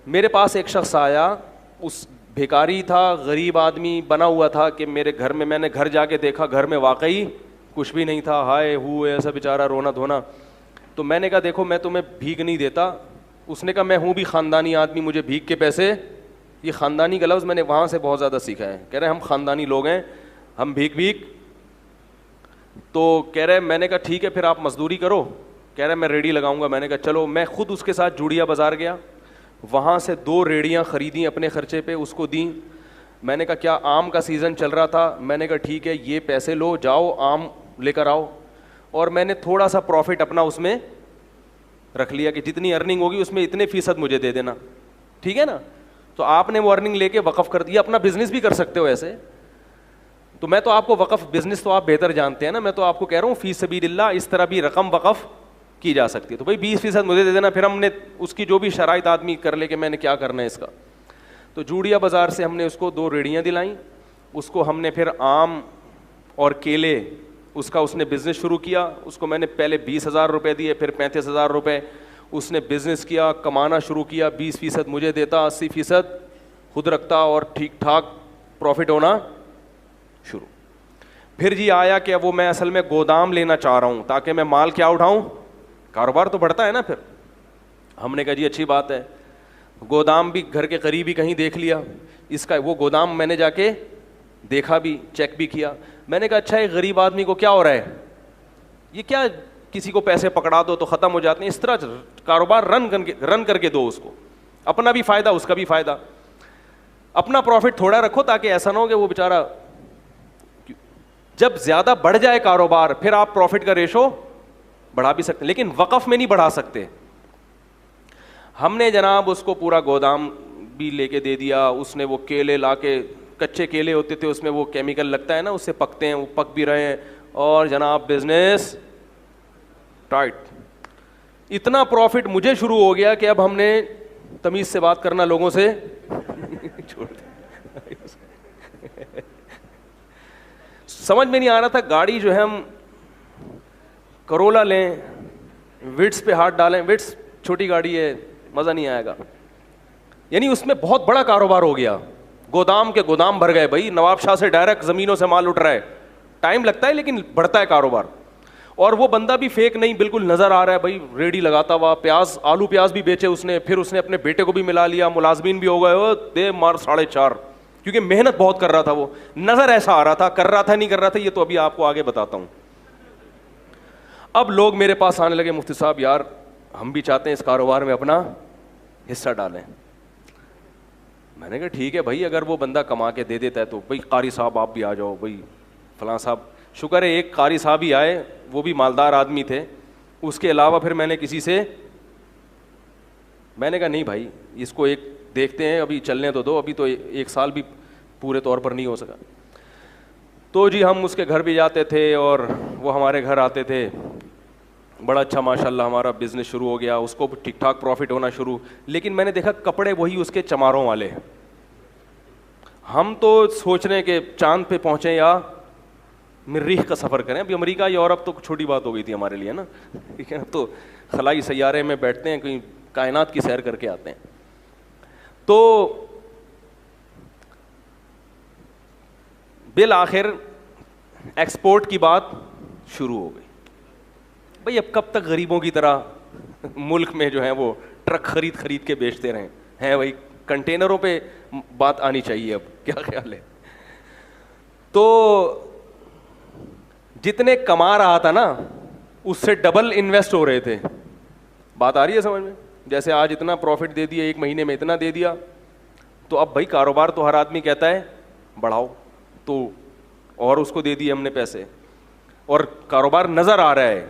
میرے پاس ایک شخص آیا, اس بھیکاری تھا, غریب آدمی بنا ہوا تھا کہ میرے گھر میں نے گھر جا کے دیکھا, گھر میں واقعی کچھ بھی نہیں تھا, ہائے ہوئے ایسا بیچارہ رونا دھونا. تو میں نے کہا دیکھو میں تمہیں بھیک نہیں دیتا. اس نے کہا میں ہوں بھی خاندانی آدمی, مجھے بھیک کے پیسے, یہ خاندانی کا لفظ میں نے وہاں سے بہت زیادہ سیکھا ہے. کہہ رہے ہم خاندانی لوگ ہیں, ہم بھیک. تو کہہ رہے, میں نے کہا ٹھیک ہے پھر آپ مزدوری کرو. کہہ رہے میں ریڑھی لگاؤں گا. میں نے کہا چلو. میں خود اس کے ساتھ جوڑیا بازار گیا, وہاں سے 2 ریڑیاں خریدیں اپنے خرچے پہ, اس کو دیں. میں نے کہا کیا آم کا سیزن چل رہا تھا, میں نے کہا ٹھیک ہے یہ پیسے لو, جاؤ آم لے کر آؤ. اور میں نے تھوڑا سا پروفٹ اپنا اس میں رکھ لیا کہ جتنی ارننگ ہوگی اس میں اتنے فیصد مجھے دے دینا, ٹھیک ہے نا. تو آپ نے وہ ارننگ لے کے وقف کر دیا. اپنا بزنس بھی کر سکتے ہو ایسے. تو میں تو آپ کو وقف بزنس تو آپ بہتر جانتے ہیں نا, میں تو آپ کو کہہ رہا ہوں فی سبیل اللہ اس طرح بھی رقم وقف کی جا سکتی ہے. تو بھائی 20% مجھے دے دینا. پھر ہم نے اس کی جو بھی شرائط آدمی کر لے کہ میں نے کیا کرنا ہے اس کا. تو جوڑیا بازار سے ہم نے اس کو 2 ریڑیاں دلائیں. اس کو ہم نے پھر آم اور کیلے اس کا اس نے بزنس شروع کیا. اس کو میں نے پہلے 20,000 روپے دیے, پھر 35,000 روپے. اس نے بزنس کیا, کمانا شروع کیا, 20% مجھے دیتا, 80% خود رکھتا اور ٹھیک ٹھاک پروفٹ ہونا شروع. پھر جی آیا کہ وہ میں اصل میں گودام لینا چاہ رہا ہوں تاکہ میں مال کیا اٹھاؤں, کاروبار تو بڑھتا ہے نا. پھر ہم نے کہا جی اچھی بات ہے. گودام بھی گھر کے قریب ہی کہیں دیکھ لیا. اس کا وہ گودام میں نے جا کے دیکھا بھی, چیک بھی کیا. میں نے کہا اچھا ایک غریب آدمی کو کیا ہو رہا ہے, یہ کیا کسی کو پیسے پکڑا دو تو ختم ہو جاتے ہیں, اس طرح کاروبار رن کر کے دو اس کو, اپنا بھی فائدہ اس کا بھی فائدہ. اپنا پروفٹ تھوڑا رکھو تاکہ ایسا نہ ہو کہ وہ بیچارہ, جب زیادہ بڑھ جائے کاروبار پھر آپ پروفٹ کا ریشو بڑھا بھی سکتے ہیں, لیکن وقف میں نہیں بڑھا سکتے. ہم نے جناب اس کو پورا گودام بھی لے کے دے دیا. اس نے وہ کیلے لا کے, کچے کیلے ہوتے تھے اس میں وہ کیمیکل لگتا ہے نا, اس سے پکتے ہیں, وہ پک بھی رہے ہیں. اور جناب بزنس ٹائٹ. اتنا پروفٹ مجھے شروع ہو گیا کہ اب ہم نے تمیز سے بات کرنا لوگوں سے چھوڑ دیا. سمجھ میں نہیں آ رہا تھا. گاڑی جو ہے ہم کرولا لیں, وٹس پہ ہاتھ ڈالیں, وٹس چھوٹی گاڑی ہے, مزہ نہیں آئے گا. یعنی اس میں بہت بڑا کاروبار ہو گیا. گودام کے گودام بھر گئے بھائی, نواب شاہ سے ڈائریکٹ زمینوں سے مال اٹھ رہا ہے. ٹائم لگتا ہے لیکن بڑھتا ہے کاروبار. اور وہ بندہ بھی فیک نہیں, بالکل نظر آ رہا ہے بھائی, ریڈی لگاتا ہوا, پیاز آلو پیاز بھی بیچے اس نے. پھر اس نے اپنے بیٹے کو بھی ملا لیا, ملازمین بھی ہو گئے, وہ دے مار 4.5, کیونکہ محنت بہت کر رہا تھا. وہ نظر ایسا آ رہا تھا, کر رہا تھا نہیں کر رہا تھا یہ تو ابھی آپ کو آگے بتاتا ہوں. اب لوگ میرے پاس آنے لگے, مفتی صاحب یار ہم بھی چاہتے ہیں اس کاروبار میں اپنا حصہ ڈالیں. میں نے کہا ٹھیک ہے بھائی, اگر وہ بندہ کما کے دے دیتا ہے تو بھائی قاری صاحب آپ بھی آ جاؤ, بھائی فلاں صاحب. شکر ہے ایک قاری صاحب ہی آئے, وہ بھی مالدار آدمی تھے. اس کے علاوہ پھر میں نے کسی سے, میں نے کہا نہیں بھائی اس کو ایک دیکھتے ہیں, ابھی چلنے تو دو, ابھی تو 1 سال بھی پورے طور پر نہیں ہو سکا. تو جی ہم اس کے گھر بھی جاتے تھے اور وہ ہمارے گھر آتے تھے. بڑا اچھا ماشاء اللہ ہمارا بزنس شروع ہو گیا, اس کو ٹھیک ٹھاک پروفٹ ہونا شروع. لیکن میں نے دیکھا کپڑے وہی اس کے چماروں والے. ہم تو سوچ رہے ہیں کہ چاند پہ پہنچیں یا مریخ کا سفر کریں. ابھی امریکہ یورپ تو چھوٹی بات ہو گئی تھی ہمارے لیے نا, ٹھیک ہے, تو خلائی سیارے میں بیٹھتے ہیں, کہیں کائنات کی سیر کر کے آتے ہیں. تو بالآخر ایکسپورٹ کی بات شروع ہو گئی. بھائی اب کب تک غریبوں کی طرح ملک میں جو ہے وہ ٹرک خرید کے بیچتے رہیں ہیں بھائی, کنٹینروں پہ بات آنی چاہیے. اب کیا خیال ہے؟ تو جتنے کما رہا تھا نا اس سے ڈبل انویسٹ ہو رہے تھے. بات آ رہی ہے سمجھ میں؟ جیسے آج اتنا پروفٹ دے دیا, 1 مہینے میں اتنا دے دیا, تو اب بھائی کاروبار تو ہر آدمی کہتا ہے بڑھاؤ, تو اور اس کو دے دیے ہم نے پیسے, اور کاروبار نظر آ رہا ہے.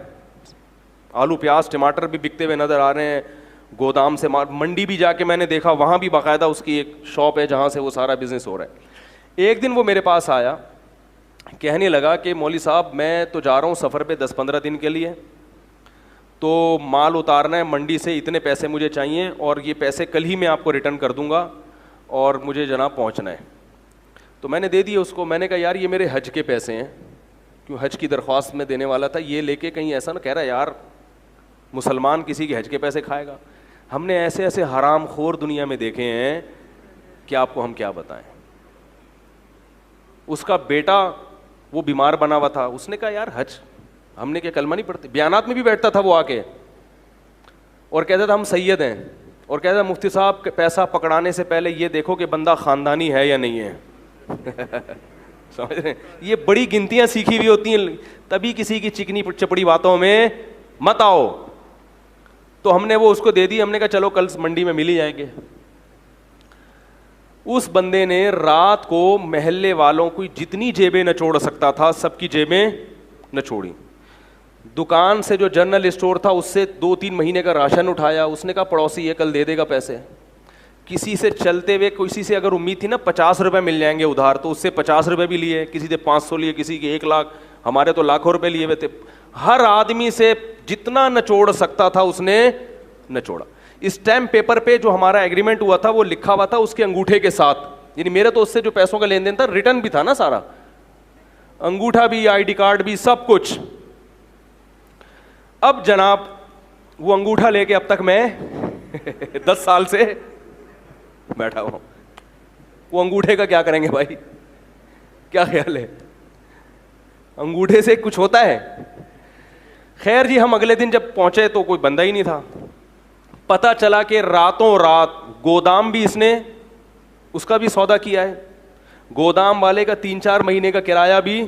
آلو پیاز ٹماٹر بھی بکتے ہوئے نظر آ رہے ہیں. گودام سے منڈی بھی جا کے میں نے دیکھا, وہاں بھی باقاعدہ اس کی ایک شاپ ہے جہاں سے وہ سارا بزنس ہو رہا ہے. ایک دن وہ میرے پاس آیا, کہنے لگا کہ مولوی صاحب میں تو جا رہا ہوں سفر پہ 10-15 دن کے لیے, تو مال اتارنا ہے منڈی سے, اتنے پیسے مجھے چاہیے اور یہ پیسے کل ہی میں آپ کو ریٹرن کر دوں گا اور مجھے جناب پہنچنا ہے. تو میں نے دے دیے اس کو. میں نے کہا یار یہ میرے حج کے پیسے ہیں, کیوں حج کی درخواست میں دینے والا تھا, یہ لے کے کہیں ایسا نہ کہہ رہا یار مسلمان کسی کے حج کے پیسے کھائے گا. ہم نے ایسے ایسے حرام خور دنیا میں دیکھے ہیں کہ آپ کو ہم کیا بتائیں. اس کا بیٹا وہ بیمار بنا ہوا تھا, اس نے کہا یار حج, ہم نے کیا کلمہ نہیں پڑھتے, بیانات میں بھی بیٹھتا تھا وہ آ کے اور کہتا تھا ہم سید ہیں, اور کہتا تھا مفتی صاحب پیسہ پکڑانے سے پہلے یہ دیکھو کہ بندہ خاندانی ہے یا نہیں ہے. سمجھ رہے ہیں, یہ بڑی گنتیاں سیکھی ہوئی ہوتی ہیں, تبھی کسی کی چکنی چپڑی باتوں میں مت آؤ. تو ہم نے وہ اس کو دے دی, ہم نے کہا چلو کل منڈی میں مل ہی جائیں گے. اس بندے نے رات کو محلے والوں کو جتنی جیبیں نچوڑ سکتا تھا سب کی جیبیں نچوڑی. دکان سے جو جنرل اسٹور تھا اس سے 2-3 مہینے کا راشن اٹھایا. اس نے کہا پڑوسی یہ کل دے دے گا پیسے. کسی سے چلتے ہوئے کسی سے اگر امید تھی نا 50 روپے مل جائیں گے ادھار, تو اس سے 50 روپے بھی لیے, کسی سے 500 لیے, کسی کے 1 لاکھ, ہمارے تو لاکھوں روپے لیے ہوئے تھے. ہر آدمی سے جتنا نچوڑ سکتا تھا اس نے نچوڑا. اسٹیمپ پیپر پہ جو ہمارا ایگریمنٹ ہوا تھا وہ لکھا ہوا تھا اس کے انگوٹھے کے ساتھ, یعنی میرے تو اس سے جو پیسوں کا لین دین تھا ریٹرن بھی تھا نا سارا, انگوٹھا بھی, آئی ڈی کارڈ بھی, سب کچھ. اب جناب وہ انگوٹھا لے کے اب تک میں 10 سال سے بیٹھا ہوں. وہ انگوٹھے کا کیا کریں گے بھائی, کیا خیال ہے, انگوٹھے سے کچھ ہوتا ہے؟ خیر جی, ہم اگلے دن جب پہنچے تو کوئی بندہ ہی نہیں تھا. پتا چلا کہ راتوں رات گودام بھی اس نے اس کا بھی سودا کیا ہے, گودام والے کا 3-4 مہینے کا کرایہ بھی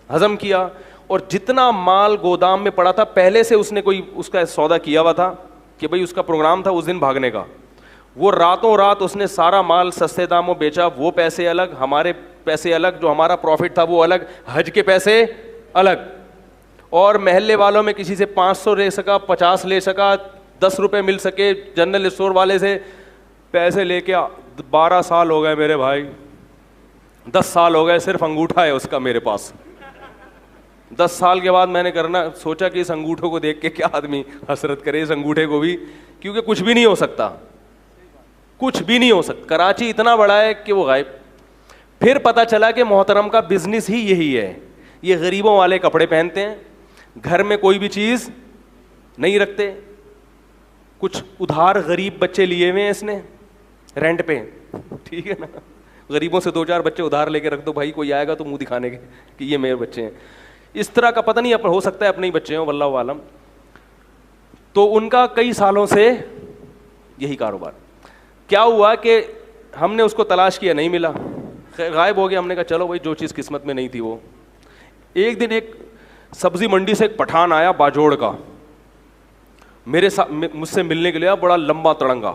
ہضم کیا, اور جتنا مال گودام میں پڑا تھا پہلے سے اس نے کوئی اس کا سودا کیا ہوا تھا کہ بھائی اس کا پروگرام تھا اس دن بھاگنے کا. وہ راتوں رات اس نے سارا مال سستے داموں بیچا, وہ پیسے الگ, ہمارے پیسے الگ, جو ہمارا پروفٹ تھا وہ الگ, حج کے پیسے الگ. اور محلے والوں میں کسی سے 500 لے سکا, 50 لے سکا, 10 روپے مل سکے, جنرل اسٹور والے سے پیسے لے کے 12 سال ہو گئے میرے بھائی, 10 سال ہو گئے, صرف انگوٹھا ہے اس کا میرے پاس. 10 سال کے بعد میں نے کرنا سوچا کہ اس انگوٹھوں کو دیکھ کے کیا آدمی حسرت کرے, اس انگوٹھے کو بھی, کیونکہ کچھ بھی نہیں ہو سکتا, کچھ بھی نہیں ہو سکتا. کراچی اتنا بڑا ہے کہ وہ غائب. پھر پتا چلا کہ محترم کا بزنس ہی یہی ہے, یہ غریبوں والے کپڑے پہنتے ہیں, گھر میں کوئی بھی چیز نہیں رکھتے, کچھ ادھار غریب بچے لیے ہوئے ہیں اس نے رینٹ پہ, ٹھیک ہے نا, غریبوں سے 2-4 بچے ادھار لے کے رکھ دو بھائی, کوئی آئے گا تو منہ دکھانے کے کہ یہ میرے بچے ہیں. اس طرح کا پتہ نہیں ہو سکتا ہے اپنے ہی بچے ہوں, واللہ عالم. تو ان کا کئی سالوں سے یہی کاروبار. کیا ہوا کہ ہم نے اس کو تلاش کیا, نہیں ملا, غائب ہو گیا. ہم نے کہا چلو بھائی جو چیز قسمت میں نہیں تھی وہ. ایک دن ایک سبزی منڈی سے ایک پٹھان آیا باجوڑ کا, مجھ سے ملنے کے لیے, بڑا لمبا تڑنگا.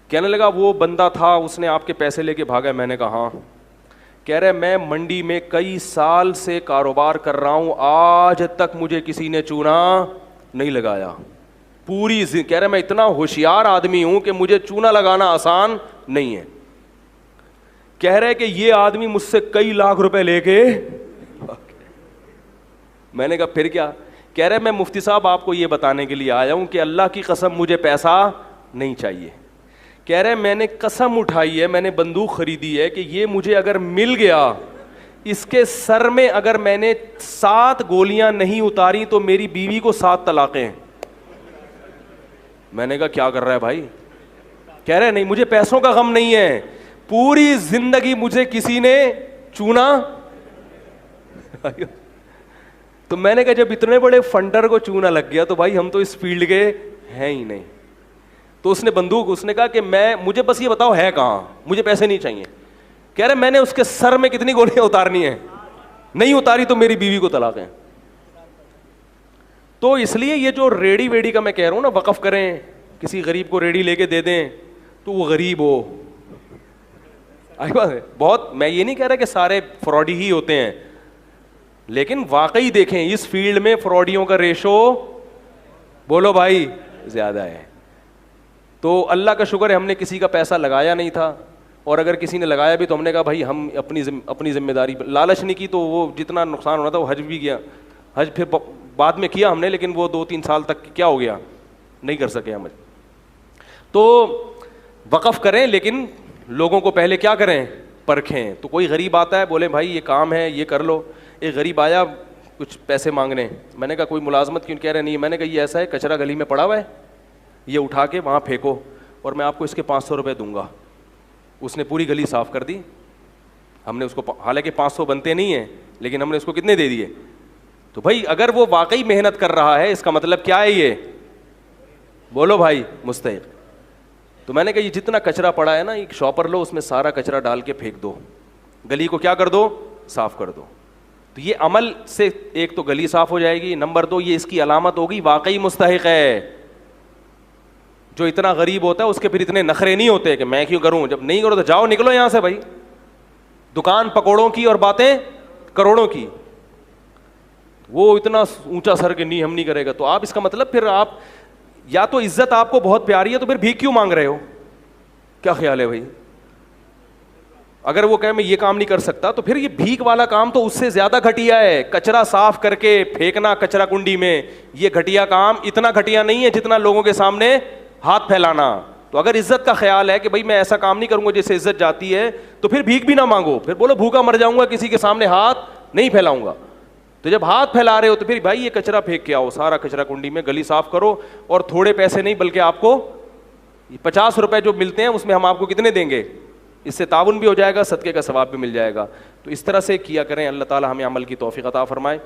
کہنے لگا وہ بندہ تھا اس نے آپ کے پیسے لے کے بھاگا. میں نے کہا ہاں. کہہ رہے میں منڈی میں کئی سال سے کاروبار کر رہا ہوں, آج تک مجھے کسی نے چونا نہیں لگایا پوری. کہہ رہے میں اتنا ہوشیار آدمی ہوں کہ مجھے چونا لگانا آسان نہیں ہے. کہہ رہے کہ یہ آدمی مجھ سے کئی لاکھ روپے لے کے. میں نے کہا پھر کیا؟ کہہ رہے میں مفتی صاحب آپ کو یہ بتانے کے لیے آیا ہوں کہ اللہ کی قسم مجھے پیسہ نہیں چاہیے. کہہ رہے میں نے قسم اٹھائی ہے, میں نے بندوق خریدی ہے کہ یہ مجھے اگر مل گیا, اس کے سر میں اگر میں نے 7 گولیاں نہیں اتاری تو میری بیوی کو 7 طلاقیں. میں نے کہا کیا کر رہا ہے بھائی؟ کہہ رہے نہیں مجھے پیسوں کا غم نہیں ہے, پوری زندگی مجھے کسی نے چونا. تو میں نے کہا جب اتنے بڑے فنڈر کو چونا لگ گیا تو بھائی ہم تو اس فیلڈ کے ہیں ہی نہیں. تو اس نے بندوق, اس نے کہا کہ مجھے بس یہ بتاؤ ہے کہاں, مجھے پیسے نہیں چاہیے. کہہ رہے میں نے اس کے سر میں کتنی گولیاں اتارنی ہیں, نہیں اتاری تو میری بیوی کو طلاق ہے. تو اس لیے یہ جو ریڑی ویڑی کا میں کہہ رہا ہوں نا, وقف کریں, کسی غریب کو ریڑی لے کے دے دیں تو وہ غریب ہو. بہت, میں یہ نہیں کہہ رہا کہ سارے فراڈی ہی ہوتے ہیں, لیکن واقعی دیکھیں اس فیلڈ میں فراڈیوں کا ریشو بولو بھائی زیادہ ہے. تو اللہ کا شکر ہے ہم نے کسی کا پیسہ لگایا نہیں تھا, اور اگر کسی نے لگایا بھی تو ہم نے کہا بھائی ہم اپنی ذمہ داری, لالچ نہیں کی تو وہ جتنا نقصان ہونا تھا وہ حج بھی کیا, حج پھر بعد میں کیا ہم نے, لیکن وہ 2-3 سال تک کیا ہو گیا, نہیں کر سکے ہم. تو وقف کریں لیکن لوگوں کو پہلے کیا کریں, پرکھیں. تو کوئی غریب آتا ہے بولے بھائی یہ کام ہے یہ کر لو. ایک غریب آیا کچھ پیسے مانگنے, میں نے کہا کوئی ملازمت کیوں؟ کہہ رہے نہیں. میں نے کہا یہ ایسا ہے کچرا گلی میں پڑا ہوا ہے, یہ اٹھا کے وہاں پھینکو اور میں آپ کو اس کے 500 روپے دوں گا. اس نے پوری گلی صاف کر دی. ہم نے اس کو, حالانکہ 500 بنتے نہیں ہیں, لیکن ہم نے اس کو کتنے دے دیے. تو بھائی اگر وہ واقعی محنت کر رہا ہے, اس کا مطلب کیا ہے یہ, بولو بھائی, مستحق. تو میں نے کہا یہ جتنا کچرا پڑا ہے نا, ایک شاپر لو, اس میں سارا کچرا ڈال کے پھینک دو, گلی کو کیا کر دو, صاف کر دو. تو یہ عمل سے ایک تو گلی صاف ہو جائے گی, نمبر 2 یہ اس کی علامت ہوگی واقعی مستحق ہے. جو اتنا غریب ہوتا ہے اس کے پھر اتنے نخرے نہیں ہوتے کہ میں کیوں کروں, جب نہیں کرو تو جاؤ نکلو یہاں سے بھائی. دکان پکوڑوں کی اور باتیں کروڑوں کی, وہ اتنا اونچا سر کہ نہیں ہم نہیں کرے گا. تو آپ اس کا مطلب پھر آپ یا تو عزت آپ کو بہت پیاری ہے تو پھر بھیک کیوں مانگ رہے ہو, کیا خیال ہے بھائی. اگر وہ کہے میں یہ کام نہیں کر سکتا تو پھر یہ بھیک والا کام تو اس سے زیادہ گھٹیا ہے. کچرا صاف کر کے پھینکنا کچرا کنڈی میں, یہ گھٹیا کام اتنا گھٹیا نہیں ہے جتنا لوگوں کے سامنے ہاتھ پھیلانا. تو اگر عزت کا خیال ہے کہ بھائی میں ایسا کام نہیں کروں گا جس سے عزت جاتی ہے, تو پھر بھیک بھی نہ مانگو, پھر بولو بھوکا مر جاؤں گا, کسی کے سامنے ہاتھ نہیں پھیلاؤں گا. تو جب ہاتھ پھیلا رہے ہو تو پھر بھائی یہ کچرا پھینک کے آؤ, سارا کچرا کنڈی میں, گلی صاف کرو. اور تھوڑے پیسے نہیں بلکہ آپ کو 50 روپے جو ملتے ہیں اس میں ہم آپ کو کتنے دیں گے, اس سے تعاون بھی ہو جائے گا, صدقے کا ثواب بھی مل جائے گا. تو اس طرح سے کیا کریں. اللہ تعالی ہمیں عمل کی توفیق عطا فرمائے.